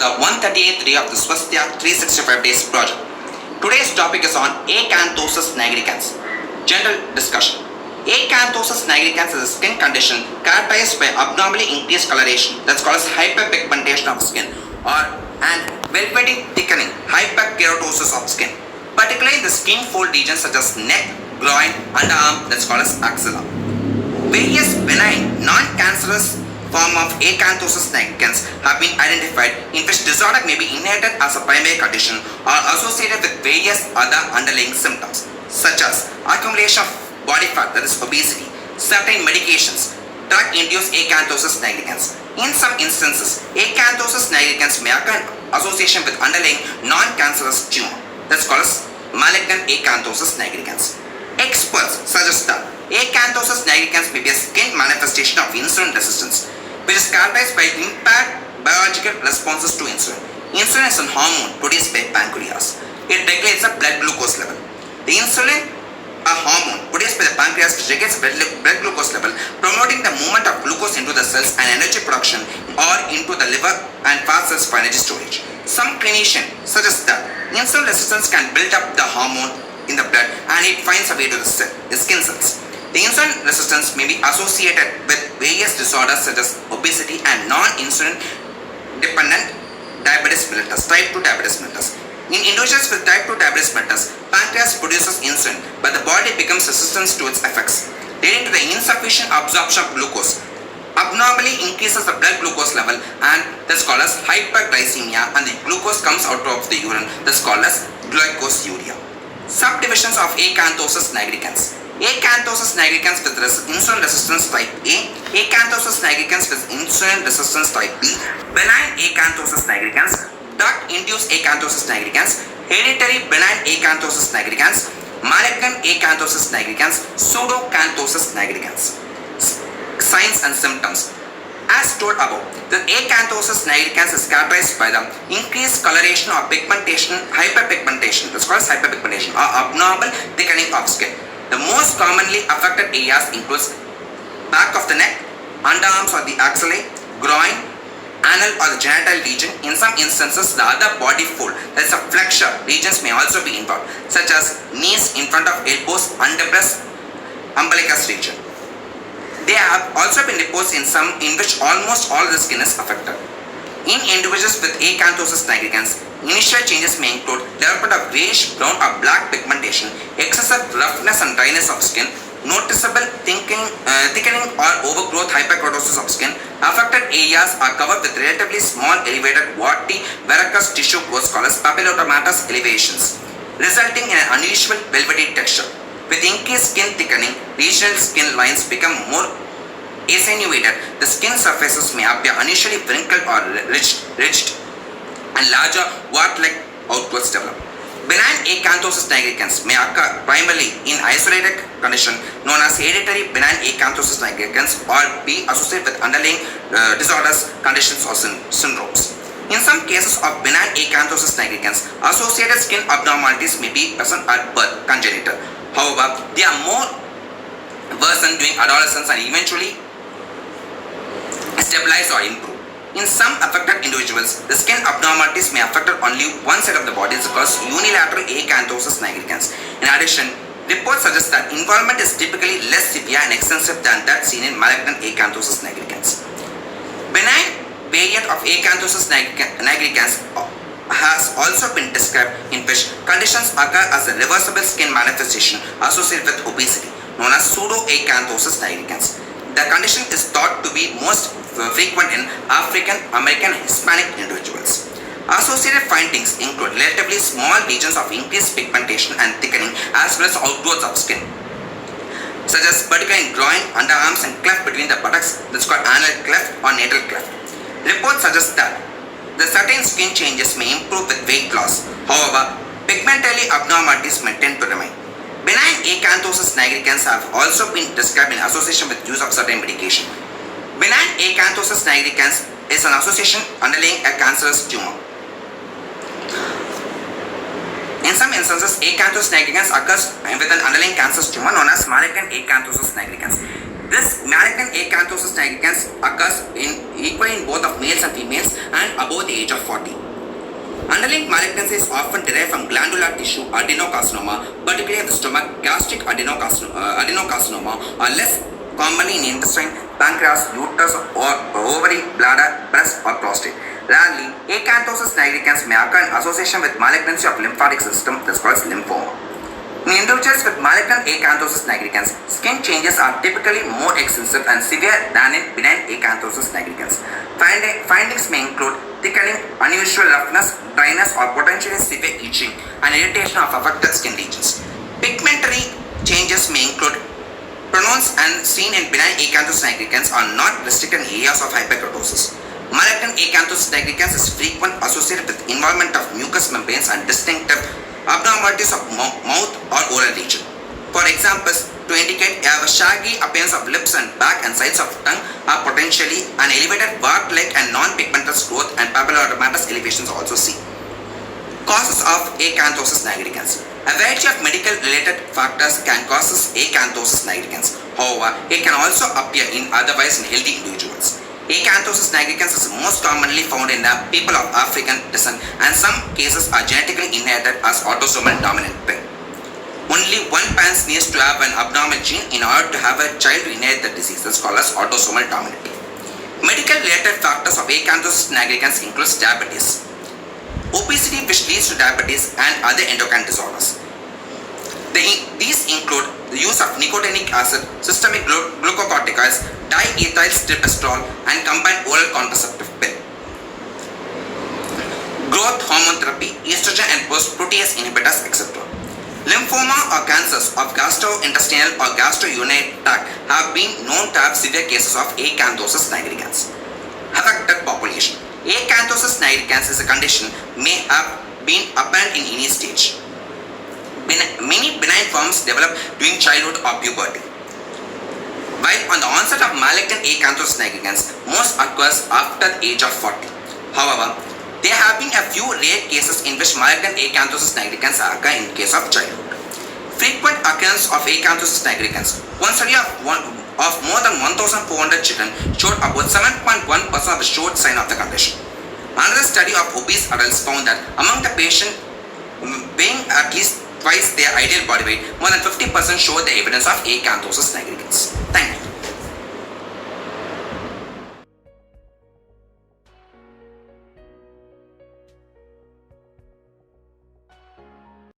the 138th day of the Swasthya 365 days project. Today's topic is on acanthosis nigricans. General discussion. Acanthosis nigricans is a skin condition characterized by abnormally increased coloration that's called as hyperpigmentation of skin or and velvety thickening, hyperkeratosis of skin, particularly in the skin fold regions such as neck, groin, underarm that's called as axilla. Various benign, non-cancerous form of acanthosis nigricans have been identified in which disorder may be inherited as a primary condition or associated with various other underlying symptoms such as accumulation of body fat, that is obesity, certain medications, drug-induced acanthosis nigricans. In some instances, acanthosis nigricans may occur in association with underlying non-cancerous tumor that's called as malignant acanthosis nigricans. Experts suggest that acanthosis nigricans may be a skin manifestation of insulin resistance, which is characterized by impaired biological responses to insulin. Insulin is a hormone produced by pancreas. It regulates the blood glucose level. The insulin, a hormone produced by the pancreas, which regulates blood glucose level, promoting the movement of glucose into the cells and energy production or into the liver and fat cells for energy storage. Some clinicians suggest that insulin resistance can build up the hormone in the blood and it finds a way to the skin cells. The insulin resistance may be associated with various disorders such as obesity and non-insulin dependent diabetes mellitus, type 2 diabetes mellitus. In individuals with type 2 diabetes mellitus, pancreas produces insulin, but the body becomes resistant to its effects, leading to the insufficient absorption of glucose. Abnormally increases the blood glucose level and that's called as hyperglycemia, and the glucose comes out of the urine, that's called as glycosuria. Subdivisions of acanthosis nigricans. Acanthosis nigricans with insulin resistance type A, acanthosis nigricans with insulin resistance type B, benign acanthosis nigricans, drug-induced acanthosis nigricans, hereditary benign acanthosis nigricans, malignant acanthosis nigricans, pseudocanthosis nigricans. Signs and symptoms. As told above, the acanthosis nigricans is characterized by the increased coloration or pigmentation, hyperpigmentation, that's called hyperpigmentation or abnormal thickening of skin. The most commonly affected areas includes back of the neck, underarms or the axillae, groin, anal or the genital region. In some instances, the other body fold, that is a flexure regions may also be involved, such as knees, in front of elbows, underbreast, umbilicus region. They have also been reports in which almost all the skin is affected. In individuals with acanthosis nigricans, initial changes may include development of grayish brown or black pigmentation, excessive roughness and dryness of skin, noticeable thickening or overgrowth, hyperkeratosis of skin. Affected areas are covered with relatively small elevated warty verrucous tissue growths called as papillomatous elevations, resulting in an unusual velvety texture. With increased skin thickening, regional skin lines become more attenuated. The skin surfaces may appear unusually wrinkled or ridged, and larger wart-like outgrowths develop. Benign acanthosis nigricans may occur primarily in isolated condition known as hereditary benign acanthosis nigricans or be associated with underlying disorders, conditions or syndromes. In some cases of benign acanthosis nigricans, associated skin abnormalities may be present at birth, congenital. However, they are more worsened during adolescence and eventually stabilize or improve. In some affected individuals, the skin abnormalities may affect only one side of the body, called unilateral acanthosis nigricans. In addition, reports suggest that involvement is typically less severe and extensive than that seen in malignant acanthosis nigricans. Benign variant of acanthosis nigricans has also been described in which conditions occur as a reversible skin manifestation associated with obesity, known as pseudoacanthosis nigricans. The condition is thought to be most frequent in African American Hispanic individuals. Associated findings include relatively small regions of increased pigmentation and thickening as well as outgrowths of skin, such as particularly in groin, underarms and cleft between the buttocks, that's called anal cleft or natal cleft. Reports suggest that the certain skin changes may improve with weight loss. However, pigmentary abnormalities may tend to remain. Benign acanthosis nigricans have also been described in association with use of certain medication. Benign acanthosis nigricans is an association underlying a cancerous tumor. In some instances, acanthosis nigricans occurs with an underlying cancerous tumor known as malignant acanthosis nigricans. This malignant Malignant acanthosis nigricans occurs equally in both of males and females and above the age of 40. Underlying malignancy is often derived from glandular tissue adenocarcinoma, particularly of the stomach, gastric adenocarcinoma, or less commonly in intestine, pancreas, uterus, or ovary, bladder, breast, or prostate. Rarely, acanthosis nigricans may occur in association with malignancy of lymphatic system, that's called lymphoma. In individuals with malignant acanthosis nigricans, skin changes are typically more extensive and severe than in benign acanthosis nigricans. Findings may include thickening, unusual roughness, dryness, or potentially severe itching and irritation of affected skin regions. Pigmentary changes may include pronounced and seen in benign acanthosis nigricans are not restricted in areas of hyperkeratosis. Malignant acanthosis nigricans is frequent associated with involvement of mucous membranes and distinctive abnormalities of mouth or oral region. For examples, to indicate a shaggy appearance of lips and back and sides of tongue are potentially an elevated wart-like and non-pigmentous growth and papillomatous elevations also seen. Causes of acanthosis nigricans. A variety of medical related factors can cause acanthosis nigricans. However, it can also appear in otherwise in healthy individuals. Acanthosis nigricans is most commonly found in the people of African descent and some cases are genetically inherited as autosomal dominant trait. Only one parent needs to have an abnormal gene in order to have a child to inherit the disease. That's called as autosomal dominant. Medical related factors of acanthosis nigricans include diabetes, obesity which leads to diabetes and other endocrine disorders. These include the use of nicotinic acid, systemic glucocorticoids, diethylstilbestrol, and combined oral contraceptive pill. Growth hormone therapy, estrogen and post-protease inhibitors, etc. Lymphoma or cancers of gastrointestinal or gastrourinary tract have been known to have severe cases of acanthosis nigricans. Affected population. Acanthosis nigricans is a condition may have been apparent in any stage. Many benign forms develop during childhood or puberty. While on the onset of malignant acanthosis nigricans, most occurs after the age of 40. However, there have been a few rare cases in which malignant acanthosis nigricans occur in case of childhood. Frequent occurrence of acanthosis nigricans. One study of more than 1,400 children showed about 7.1% of the showed sign of the condition. Another study of obese adults found that among the patients weighing at least twice their ideal body weight, more than 50% showed the evidence of acanthosis nigricans.